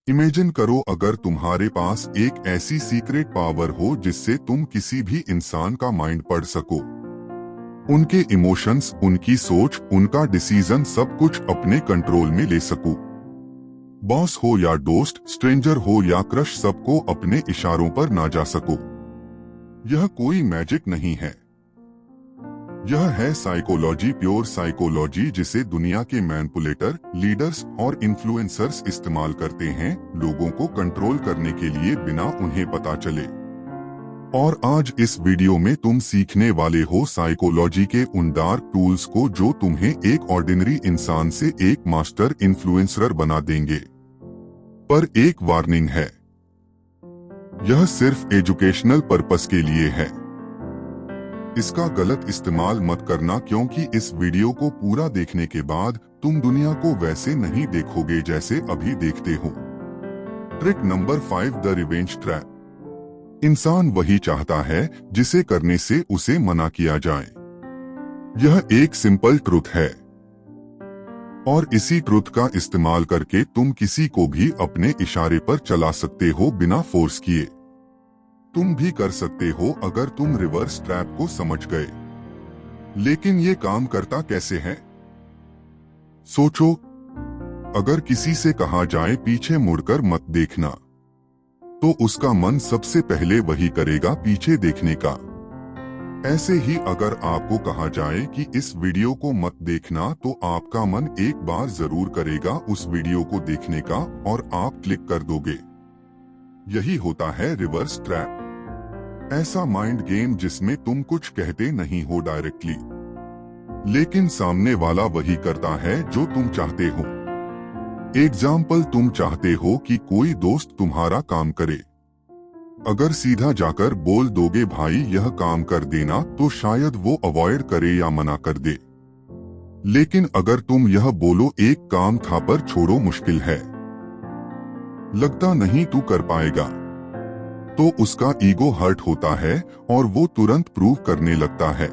Imagine करो अगर तुम्हारे पास एक ऐसी सीक्रेट पावर हो जिससे तुम किसी भी इंसान का माइंड पढ़ सको, उनके इमोशंस, उनकी सोच, उनका डिसीजन सब कुछ अपने कंट्रोल में ले सको। बॉस हो या दोस्त, स्ट्रेंजर हो या क्रश, सबको अपने इशारों पर ना जा सको। यह कोई मैजिक नहीं है, यह है साइकोलॉजी, प्योर साइकोलॉजी, जिसे दुनिया के मैनिपुलेटर, लीडर्स और इन्फ्लुएंसर्स इस्तेमाल करते हैं लोगों को कंट्रोल करने के लिए बिना उन्हें पता चले। और आज इस वीडियो में तुम सीखने वाले हो साइकोलॉजी के उन डार्क टूल्स को जो तुम्हें एक ऑर्डिनरी इंसान से एक मास्टर इन्फ्लुएंसर बना देंगे। पर एक वार्निंग है, यह सिर्फ एजुकेशनल पर्पस के लिए है। इसका गलत इस्तेमाल मत करना, क्योंकि इस वीडियो को पूरा देखने के बाद तुम दुनिया को वैसे नहीं देखोगे जैसे अभी देखते हो। Trick number 5, the revenge trap. इंसान वही चाहता है जिसे करने से उसे मना किया जाए। यह एक सिंपल ट्रुथ है और इसी ट्रुथ का इस्तेमाल करके तुम किसी को भी अपने इशारे पर चला सकते हो बिना फोर्स किए। तुम भी कर सकते हो अगर तुम रिवर्स ट्रैप को समझ गए। लेकिन ये काम करता कैसे है? सोचो, अगर किसी से कहा जाए पीछे मुड़कर मत देखना, तो उसका मन सबसे पहले वही करेगा, पीछे देखने का। ऐसे ही अगर आपको कहा जाए कि इस वीडियो को मत देखना, तो आपका मन एक बार जरूर करेगा उस वीडियो को देखने का और आप क्लिक कर दोगे। यही होता है रिवर्स ट्रैप, ऐसा माइंड गेम जिसमें तुम कुछ कहते नहीं हो डायरेक्टली, लेकिन सामने वाला वही करता है जो तुम चाहते हो। एग्जाम्पल, तुम चाहते हो कि कोई दोस्त तुम्हारा काम करे। अगर सीधा जाकर बोल दोगे भाई यह काम कर देना, तो शायद वो अवॉइड करे या मना कर दे। लेकिन अगर तुम यह बोलो एक काम था पर छोड़ो, मुश्किल है, लगता नहीं तू कर पाएगा, तो उसका ईगो हर्ट होता है और वो तुरंत प्रूव करने लगता है,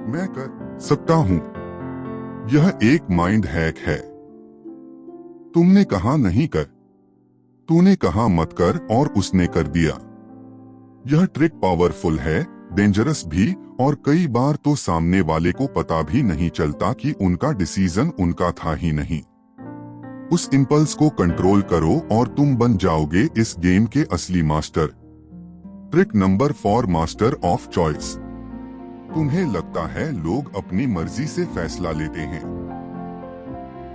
मैं कर सकता हूं। यह एक माइंड हैक है। तुमने कहा नहीं कर, तूने कहा मत कर और उसने कर दिया। यह ट्रिक पावरफुल है, डेंजरस भी, और कई बार तो सामने वाले को पता भी नहीं चलता कि उनका डिसीजन उनका था ही नहीं। उस इंपल्स को कंट्रोल करो और तुम बन जाओगे इस गेम के असली master. Trick number 4, master of choice. तुम्हें लगता है लोग अपनी मर्जी से फैसला लेते हैं?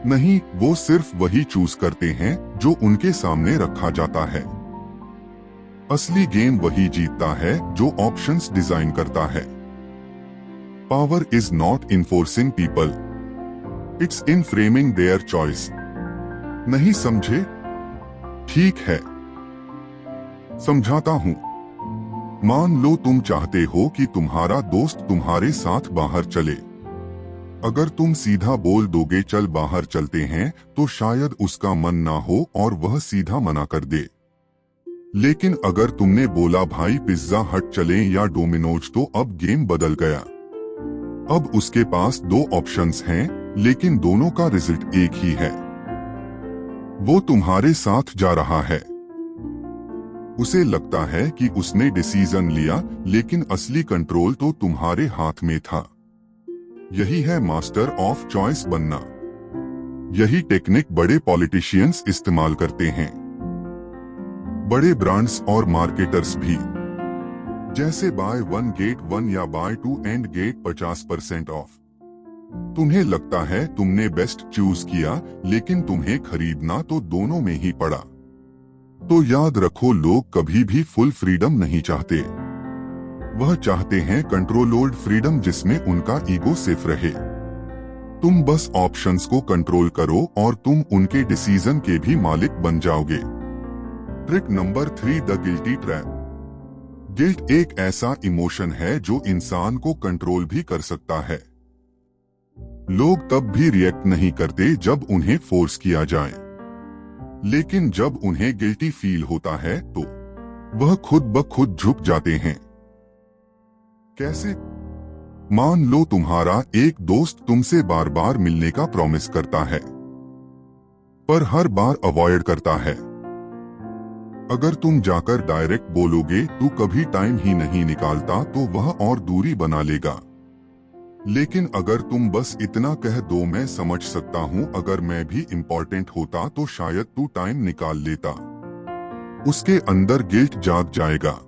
नहीं, वो सिर्फ वही चूज करते हैं जो उनके सामने रखा जाता है। असली गेम वही जीतता है जो ऑप्शंस डिजाइन करता है। Power is not enforcing people, it's in framing their choice. नहीं समझे? ठीक है, समझाता हूं। मान लो तुम चाहते हो कि तुम्हारा दोस्त तुम्हारे साथ बाहर चले। अगर तुम सीधा बोल दोगे चल बाहर चलते हैं, तो शायद उसका मन ना हो और वह सीधा मना कर दे। लेकिन अगर तुमने बोला भाई पिज्जा हट चलें या डोमिनोज, तो अब गेम बदल गया। अब उसके पास 2 ऑप्शंस हैं, लेकिन दोनों का रिजल्ट एक ही है। वो तुम्हारे साथ जा रहा है। उसे लगता है कि उसने डिसीजन लिया, लेकिन असली कंट्रोल तो तुम्हारे हाथ में था। यही है मास्टर ऑफ चॉइस बनना। यही टेक्निक बड़े पॉलिटिशियंस इस्तेमाल करते हैं, बड़े ब्रांड्स और मार्केटर्स भी, जैसे बाय 1 गेट 1 या बाय 2 एंड गेट 50% ऑफ। तुम्हें लगता है तुमने बेस्ट चूज किया, लेकिन तुम्हें खरीदना तो दोनों में ही पड़ा। तो याद रखो, लोग कभी भी फुल फ्रीडम नहीं चाहते। वह चाहते हैं कंट्रोल्ड फ्रीडम, जिसमें उनका ईगो सेफ रहे। तुम बस ऑप्शंस को कंट्रोल करो और तुम उनके डिसीजन के भी मालिक बन जाओगे। Trick number 3, the guilty trap. Guilt एक ऐसा इमोशन है जो इंसान को कंट्रोल भी कर सकता है। लोग तब भी रिएक्ट नहीं करते जब उन्हें फोर्स किया जाए, लेकिन जब उन्हें गिल्टी फील होता है तो वह खुद ब खुद झुक जाते हैं। कैसे? मान लो तुम्हारा एक दोस्त तुमसे बार बार मिलने का प्रॉमिस करता है, पर हर बार अवॉइड करता है। अगर तुम जाकर डायरेक्ट बोलोगे तू कभी टाइम ही नहीं निकालता तो वह और दूरी बना लेगा। लेकिन अगर तुम बस इतना कह दो मैं समझ सकता हूँ, अगर मैं भी इम्पोर्टेंट होता तो शायद तू टाइम निकाल लेता, उसके अंदर गिल्ट जाग जाएगा।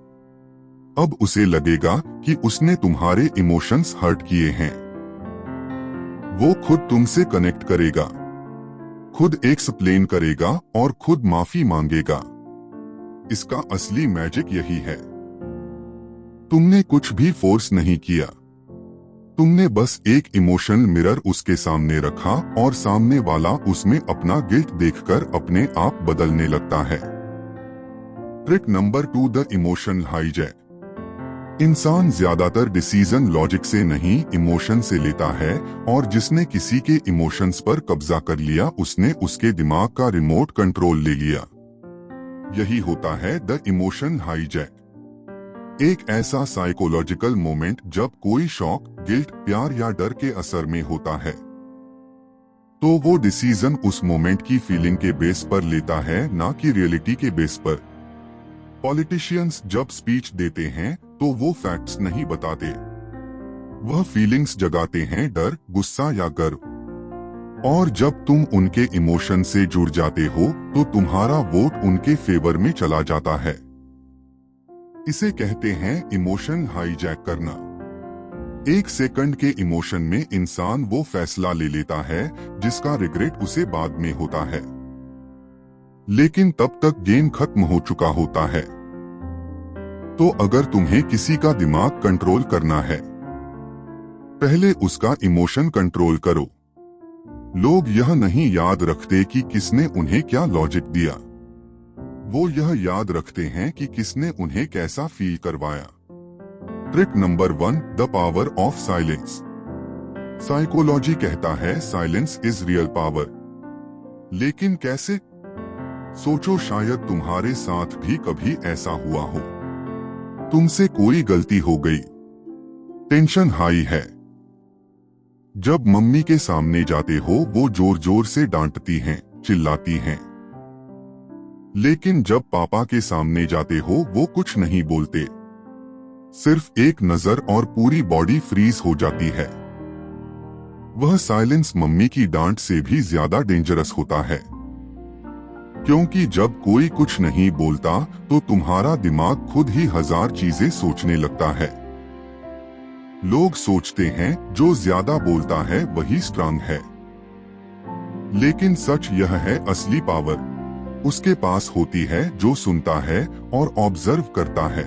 अब उसे लगेगा कि उसने तुम्हारे इमोशंस हर्ट किए हैं। वो खुद तुमसे कनेक्ट करेगा, खुद एक्सप्लेन करेगा और खुद माफी मांगेगा। इसका असली मैजिक यही है, तुमने कुछ भी फोर्स नहीं किया, तुमने बस एक इमोशनल मिरर उसके सामने रखा और सामने वाला उसमें अपना गिल्ट देखकर अपने आप बदलने लगता है। Trick number 2, the emotional hijack. इंसान ज्यादातर डिसीजन लॉजिक से नहीं इमोशन से लेता है, और जिसने किसी के इमोशंस पर कब्जा कर लिया उसने उसके दिमाग का रिमोट कंट्रोल ले लिया। यही होता है द इमोशन हाईजैक। एक ऐसा साइकोलॉजिकल मोमेंट जब कोई शॉक, गिल्ट, प्यार या डर के असर में होता है, तो वो डिसीजन उस मोमेंट की फीलिंग के बेस पर लेता है, ना कि रियलिटी के बेस पर। पॉलिटिशियंस जब स्पीच देते हैं तो वो फैक्ट्स नहीं बताते, वह फीलिंग्स जगाते हैं, डर, गुस्सा या गर्व। और जब तुम उनके इमोशन से जुड़ जाते हो तो तुम्हारा वोट उनके फेवर में चला जाता है। इसे कहते हैं इमोशन हाईजैक करना। एक सेकंड के इमोशन में इंसान वो फैसला ले लेता है जिसका रिग्रेट उसे बाद में होता है, लेकिन तब तक गेम खत्म हो चुका होता है। तो अगर तुम्हें किसी का दिमाग कंट्रोल करना है, पहले उसका इमोशन कंट्रोल करो। लोग यह नहीं याद रखते कि किसने उन्हें क्या लॉजिक दिया, वो यह याद रखते हैं कि किसने उन्हें कैसा फील करवाया। Trick number 1, the power of silence. Psychology कहता है साइलेंस इज रियल पावर। लेकिन कैसे? सोचो, शायद तुम्हारे साथ भी कभी ऐसा हुआ हो। तुमसे कोई गलती हो गई, टेंशन हाई है। जब मम्मी के सामने जाते हो वो जोर जोर से डांटती हैं, चिल्लाती हैं। लेकिन जब पापा के सामने जाते हो वो कुछ नहीं बोलते, सिर्फ एक नजर और पूरी बॉडी फ्रीज हो जाती है। वह साइलेंस मम्मी की डांट से भी ज्यादा डेंजरस होता है, क्योंकि जब कोई कुछ नहीं बोलता तो तुम्हारा दिमाग खुद ही हजार चीजें सोचने लगता है। लोग सोचते हैं जो ज्यादा बोलता है वही स्ट्रांग है, लेकिन सच यह है असली पावर उसके पास होती है जो सुनता है और ऑब्जर्व करता है।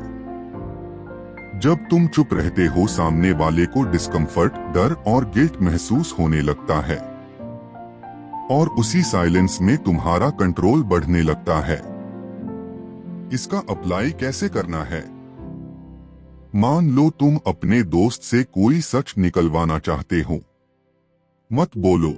जब तुम चुप रहते हो सामने वाले को डिस्कम्फर्ट, डर और गिल्ट महसूस होने लगता है, और उसी साइलेंस में तुम्हारा कंट्रोल बढ़ने लगता है। इसका अप्लाई कैसे करना है? मान लो तुम अपने दोस्त से कोई सच निकलवाना चाहते हो। मत बोलो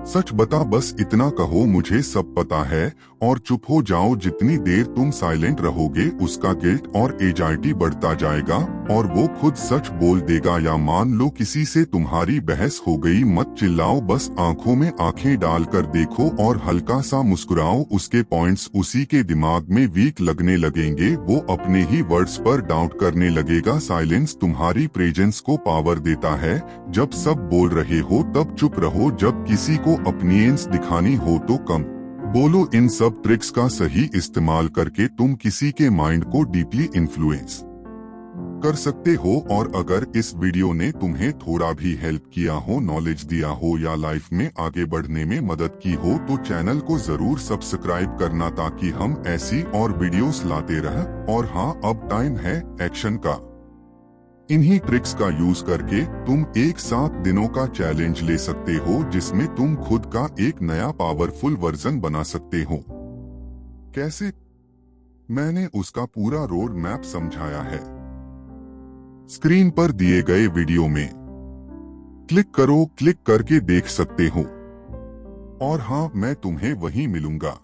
सच बता, बस इतना कहो मुझे सब पता है, और चुप हो जाओ। जितनी देर तुम साइलेंट रहोगे उसका गिल्ट और एंजाइटी बढ़ता जाएगा और वो खुद सच बोल देगा। या मान लो किसी से तुम्हारी बहस हो गई, मत चिल्लाओ, बस आंखों में आंखें डालकर देखो और हल्का सा मुस्कुराओ। उसके पॉइंट्स उसी के दिमाग में वीक लगने लगेंगे, वो अपने ही वर्ड्स पर डाउट करने लगेगा। साइलेंस तुम्हारी प्रेजेंस को पावर देता है। जब सब बोल रहे हो तब चुप रहो, जब किसी को अपनीएंस दिखानी हो तो कम बोलो। इन सब ट्रिक्स का सही इस्तेमाल करके तुम किसी के माइंड को डीपली इन्फ्लुएंस कर सकते हो। और अगर इस वीडियो ने तुम्हें थोड़ा भी हेल्प किया हो, नॉलेज दिया हो या लाइफ में आगे बढ़ने में मदद की हो तो चैनल को जरूर सब्सक्राइब करना, ताकि हम ऐसी और वीडियोस लाते रहें। और हाँ, अब टाइम है एक्शन का। इन्हीं ट्रिक्स का यूज करके तुम एक 7 दिनों का चैलेंज ले सकते हो, जिसमें तुम खुद का एक नया पावरफुल वर्जन बना सकते हो। कैसे? मैंने उसका पूरा रोड मैप समझाया है स्क्रीन पर दिए गए वीडियो में। क्लिक करो, क्लिक करके देख सकते हो। और हाँ, मैं तुम्हें वहीं मिलूंगा।